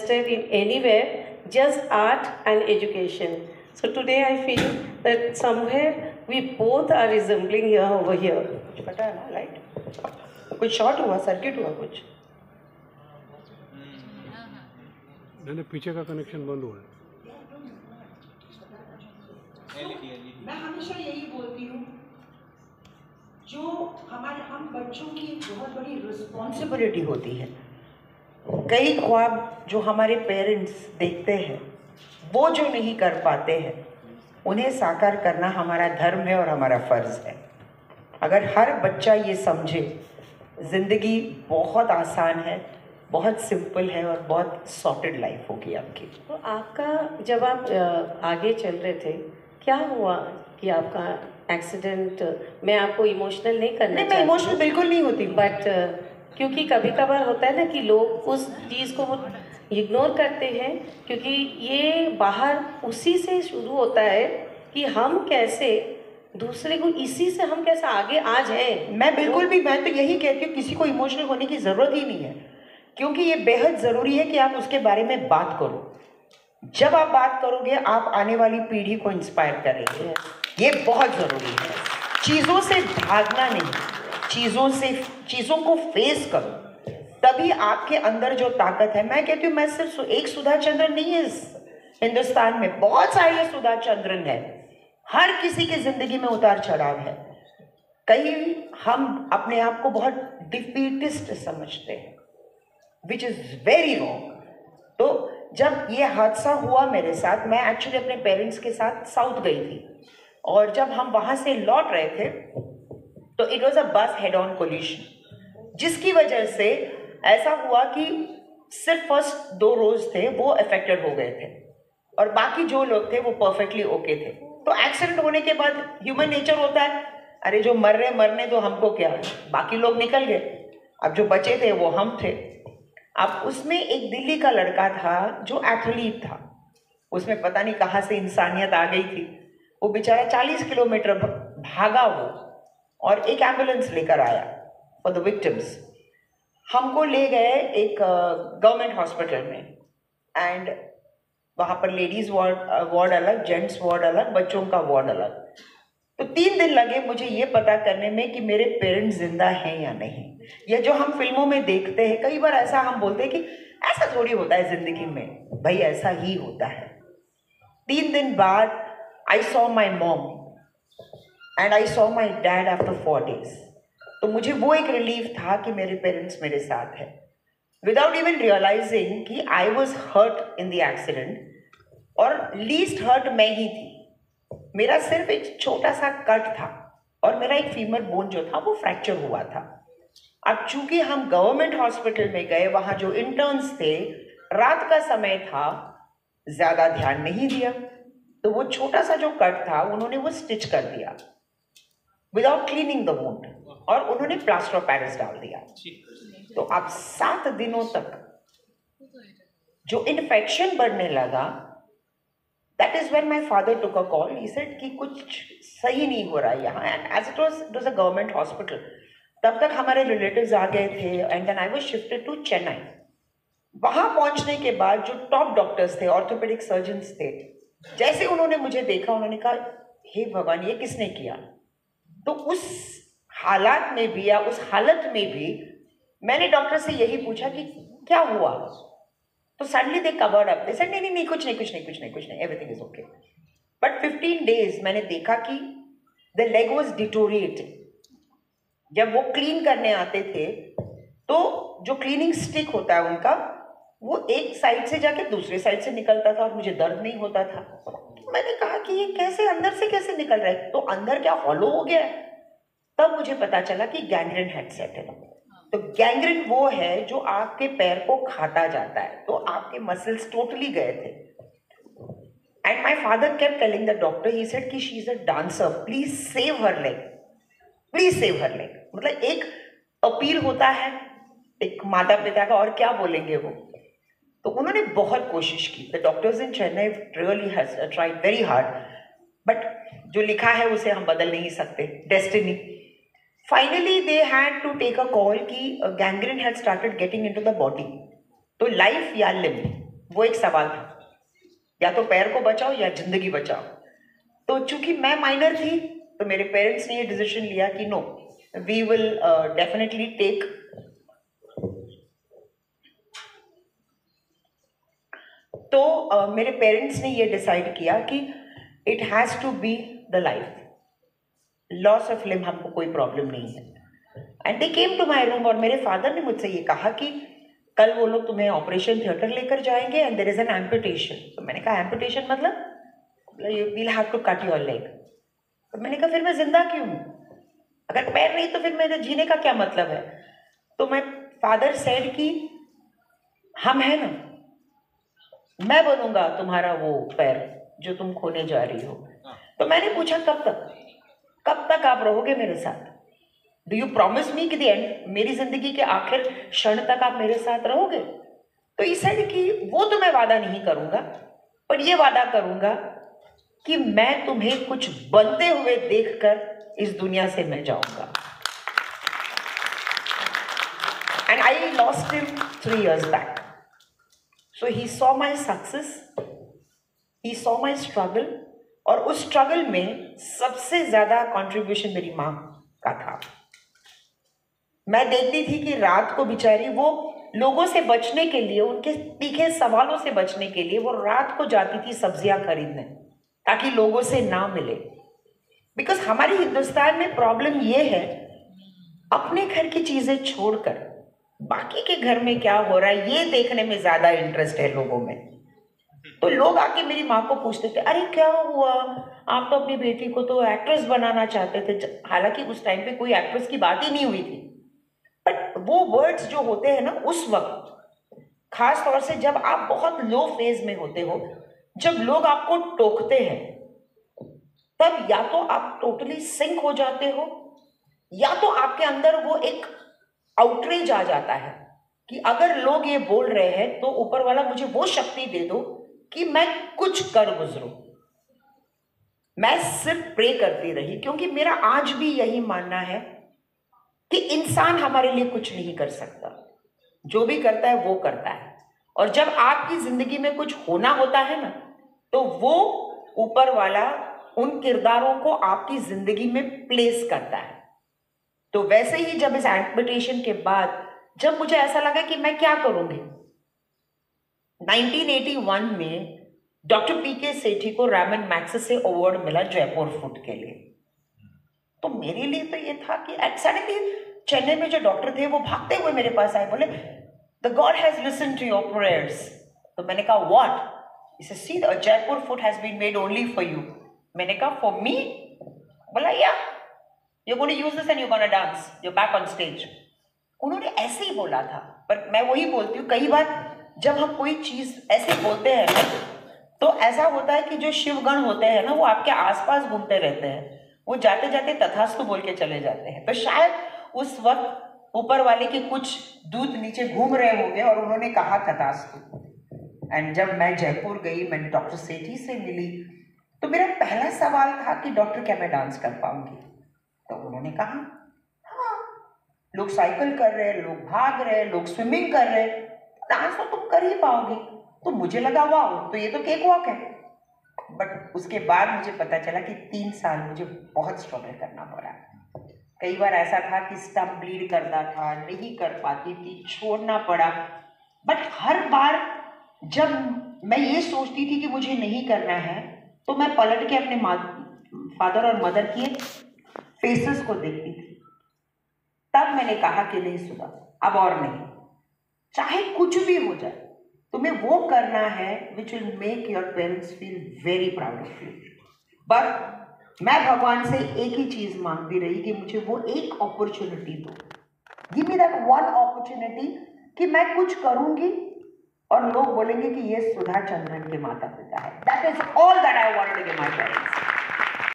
interested in anywhere, just art and education. So today I feel that somewhere we both are resembling here over here. पता है ना, right? कुछ short हुआ, circuit हुआ कुछ? नहीं, पीछे का कनेक्शन बंद हुआ है। मैं हमेशा यही बोलती हूँ, जो हम बच्चों की बहुत बड़ी रिस्पॉन्सिबिलिटी होती है। कई ख्वाब जो हमारे पेरेंट्स देखते हैं, वो जो नहीं कर पाते हैं, उन्हें साकार करना हमारा धर्म है और हमारा फर्ज है। अगर हर बच्चा ये समझे, जिंदगी बहुत आसान है, बहुत सिंपल है और बहुत सॉर्टेड लाइफ होगी आपकी। तो आपका जब आप आगे चल रहे थे, क्या हुआ कि आपका एक्सीडेंट? मैं आपको इमोशनल नहीं करना नहीं, मैं इमोशनल बिल्कुल नहीं होती, बट क्योंकि कभी कभार होता है ना कि लोग उस चीज़ को इग्नोर करते हैं, क्योंकि ये बाहर उसी से शुरू होता है कि हम कैसे दूसरे को, इसी से हम कैसे आगे आ जाए। मैं बिल्कुल भी, मैं तो यही कहती हूँ, किसी को इमोशनल होने की ज़रूरत ही नहीं है, क्योंकि ये बेहद ज़रूरी है कि आप उसके बारे में बात करो। जब आप बात करोगे, आप आने वाली पीढ़ी को इंस्पायर करेंगे। ये बहुत ज़रूरी है। चीज़ों से भागना नहीं, चीज़ों को फेस करो, तभी आपके अंदर जो ताकत है। मैं कहती हूँ, मैं सिर्फ एक सुधा चंद्रन नहीं है इस हिंदुस्तान में, बहुत सारे सुधा चंद्रन है। हर किसी की जिंदगी में उतार चढ़ाव है। कहीं हम अपने आप को बहुत डिफीटिस्ट समझते हैं, विच इज़ वेरी रॉन्ग। तो जब ये हादसा हुआ मेरे साथ, मैं एक्चुअली अपने पेरेंट्स के साथ साउथ गई थी, और जब हम वहाँ से लौट रहे थे तो इट वॉज अ बस हेड ऑन कोलिशन, जिसकी वजह से ऐसा हुआ कि सिर्फ फर्स्ट 2 रोज थे वो अफेक्टेड हो गए थे, और बाकी जो लोग थे वो परफेक्टली ओके थे। तो एक्सीडेंट होने के बाद ह्यूमन नेचर होता है, अरे जो मर रहे मरने तो हमको क्या, बाकी लोग निकल गए, अब जो बचे थे वो हम थे। अब उसमें एक दिल्ली का लड़का था जो एथलीट था, उसमें पता नहीं कहाँ से इंसानियत आ गई थी। वो बेचारा 40 किलोमीटर भागा वो, और एक एम्बुलेंस लेकर आया फॉर द विक्टिम्स। हमको ले गए एक गवर्नमेंट हॉस्पिटल में, एंड वहाँ पर लेडीज़ वार्ड अलग, जेंट्स वार्ड अलग, बच्चों का वार्ड अलग। तो 3 दिन लगे मुझे ये पता करने में कि मेरे पेरेंट्स जिंदा हैं या नहीं। ये जो हम फिल्मों में देखते हैं, कई बार ऐसा हम बोलते हैं कि ऐसा थोड़ी होता है जिंदगी में, भाई ऐसा ही होता है। 3 दिन बाद I saw my mom and I saw my dad after 4 days। तो मुझे वो एक रिलीफ था कि मेरे पेरेंट्स मेरे साथ हैं, विदाउट इवन रियलाइजिंग कि I was hurt in the accident, और लीस्ट हर्ट मैं ही थी। मेरा सिर्फ एक छोटा सा कट था, और मेरा एक फीमर बोन जो था वो फ्रैक्चर हुआ था। अब चूंकि हम गवर्नमेंट हॉस्पिटल में गए, वहां जो इंटर्न्स थे, रात का समय था, ज्यादा ध्यान नहीं दिया, तो वो छोटा सा जो कट था उन्होंने वो स्टिच कर दिया विदाउट क्लीनिंग द वुंड, और उन्होंने प्लास्टर ऑफ पेरिस डाल दिया। तो अब 7 दिनों तक जो इन्फेक्शन बढ़ने लगा, that is when my father took a call. He said कि कुछ सही नहीं हो रहा है यहाँ, and as it was a government hospital. तब तक हमारे रिलेटिव्स आ गए थे, and then I was shifted to Chennai. वहां पहुंचने के बाद जो टॉप डॉक्टर्स थे, ऑर्थोपेडिक सर्जन्स थे, जैसे उन्होंने मुझे देखा, उन्होंने कहा, हे भगवान, ये किसने किया? तो उस हालात में भी, या उस हालत में भी, मैंने डॉक्टर से यही पूछा कि क्या हुआ? तो suddenly they covered up, they said नहीं, कुछ नहीं, everything is okay. But 15 days मैंने देखा कि द लेग वाज डिटोरिएटेड। जब वो क्लीन करने आते थे, तो जो क्लीनिंग स्टिक होता है उनका, वो एक साइड से जाके दूसरे साइड से निकलता था, और मुझे दर्द नहीं होता था। तो मैंने कहा कि ये कैसे अंदर से कैसे निकल रहा है? तो अंदर क्या हॉलो हो गया है? तब मुझे पता चला कि गैंग्रीन हेड सेटल। तो गैंग्रीन वो है जो आपके पैर को खाता जाता है, तो आपके मसल्स टोटली गए थे। And my father kept telling the doctor, he said कि she is a dancer, please save her leg, please save her leg. मतलब एक अपील होता है एक माता पिता का, और क्या बोलेंगे वो। तो उन्होंने बहुत कोशिश की। The doctors in Chennai really has tried very hard, but जो लिखा है उसे हम बदल नहीं सकते, destiny. Finally they had to take a call कि gangrene had started getting into the body, तो लाइफ या लिम्ब। वो एक सवाल था, या तो पैर को बचाओ या जिंदगी बचाओ। तो चूंकि मैं माइनर थी तो मेरे पेरेंट्स ने ये डिसीजन लिया कि no, we will definitely take तो मेरे पेरेंट्स ने ये डिसाइड किया कि it has to be the life, loss of limb हमको कोई प्रॉब्लम नहीं है। And they came to my room, और मेरे फादर ने मुझसे ये कहा कि कल वो लोग तुम्हें ऑपरेशन थिएटर लेकर जाएंगे and there is an amputation. तो मैंने कहा एम्पुटेशन मतलब you will have to cut your leg. तो मैंने कहा फिर मैं जिंदा क्यों हूँ? अगर पैर नहीं तो फिर मेरे जीने का क्या मतलब है? तो मैं फादर सेड कि हम है ना, मैं बनूंगा तुम्हारा वो पैर जो तुम खोने जा रही हो। तो मैंने पूछा कब तक आप रहोगे मेरे साथ? डू यू प्रॉमिस मी कि द एंड, मेरी जिंदगी के आखिर क्षण तक आप मेरे साथ रहोगे? तो इस साइड कि वो तो मैं वादा नहीं करूंगा, पर ये वादा करूंगा कि मैं तुम्हें कुछ बनते हुए देखकर इस दुनिया से मैं जाऊंगा। And I lost him 3 years back. So he saw my success, he saw my struggle, और उस स्ट्रगल में सबसे ज्यादा कंट्रीब्यूशन मेरी माँ का था। मैं देखती थी कि रात को बेचारी वो लोगों से बचने के लिए, उनके तीखे सवालों से बचने के लिए वो रात को जाती थी सब्जियां खरीदने ताकि लोगों से ना मिले। बिकॉज हमारे हिंदुस्तान में प्रॉब्लम ये है, अपने घर की चीजें छोड़कर बाकी के घर में क्या हो रहा है ये देखने में ज्यादा इंटरेस्ट है लोगों में। तो लोग आके मेरी माँ को पूछते थे, अरे क्या हुआ, आप तो अपनी बेटी को तो एक्ट्रेस बनाना चाहते थे। हालांकि उस टाइम पे कोई एक्ट्रेस की बात ही नहीं हुई थी, बट वो वर्ड्स जो होते हैं ना उस वक्त, खास तौर से जब आप बहुत लो फेज में होते हो, जब लोग आपको टोकते हैं, तब या तो आप टोटली सिंक हो जाते हो, या तो आपके अंदर वो एक आउटरीच आ जाता है कि अगर लोग ये बोल रहे हैं तो ऊपर वाला मुझे वो शक्ति दे दो कि मैं कुछ कर गुजरूं। मैं सिर्फ प्रे करती रही, क्योंकि मेरा आज भी यही मानना है कि इंसान हमारे लिए कुछ नहीं कर सकता, जो भी करता है वो करता है। और जब आपकी जिंदगी में कुछ होना होता है ना, तो वो ऊपर वाला उन किरदारों को आपकी जिंदगी में प्लेस करता है। तो वैसे ही जब इस एम्पुटेशन के बाद जब मुझे ऐसा लगा कि मैं क्या करूंगी, 1981 में डॉक्टर पीके सेठी को रैमन मैग्सेसे अवार्ड मिला जयपुर फूड के लिए। तो मेरे लिए तो ये था कि सडनली चेन्नई में जो डॉक्टर थे वो भागते हुए मेरे पास आए, बोले the god has listen to your prayers. तो मैंने कहा व्हाट? इसे see the Jaipur foot has been made only for you. मैंने कहा फॉर मी? बोला yeah you gonna use this and you gonna dance, you back on stage. उन्होंने ऐसे ही बोला था, पर मैं वही बोलती हूँ, कई बार जब हम कोई चीज ऐसे बोलते हैं ना, तो ऐसा होता है कि जो शिवगण होते हैं ना वो आपके आसपास घूमते रहते हैं, वो जाते जाते तथास्तु बोल के चले जाते हैं। तो शायद उस वक्त ऊपर वाले के कुछ दूत नीचे घूम रहे होंगे और उन्होंने कहा तथास्तु। एंड जब मैं जयपुर गई, मैंने डॉक्टर सेठी से मिली, तो मेरा पहला सवाल था कि डॉक्टर क्या मैं डांस कर पाऊंगी? तो उन्होंने कहा हाँ, लोग साइकिल कर रहे हैं, लोग भाग रहे हैं, लोग स्विमिंग कर रहे हैं, डांस तो तुम कर ही पाओगे। तो मुझे लगा वाह, तो ये तो केक वॉक है। बट उसके बाद मुझे पता चला कि 3 साल मुझे बहुत स्ट्रगल करना पड़ा। कई बार ऐसा था कि स्टम्प ब्लीड करता था, नहीं कर पाती थी, छोड़ना पड़ा। बट हर बार जब मैं ये सोचती थी कि मुझे नहीं करना है, तो मैं पलट के अपने फादर और मदर के फेसेस को देखती थी। तब मैंने कहा कि नहीं सुधा, अब और नहीं, चाहे कुछ भी हो जाए, तुम्हें वो करना है which will make your parents feel very proud of you. But मैं भगवान से एक ही चीज मांगती रही कि मुझे वो एक अपॉर्चुनिटी दो, give me that one opportunity कि मैं कुछ करूंगी और लोग बोलेंगे कि ये सुधा चंद्रन के माता पिता है। That is all that I wanted to give my parents.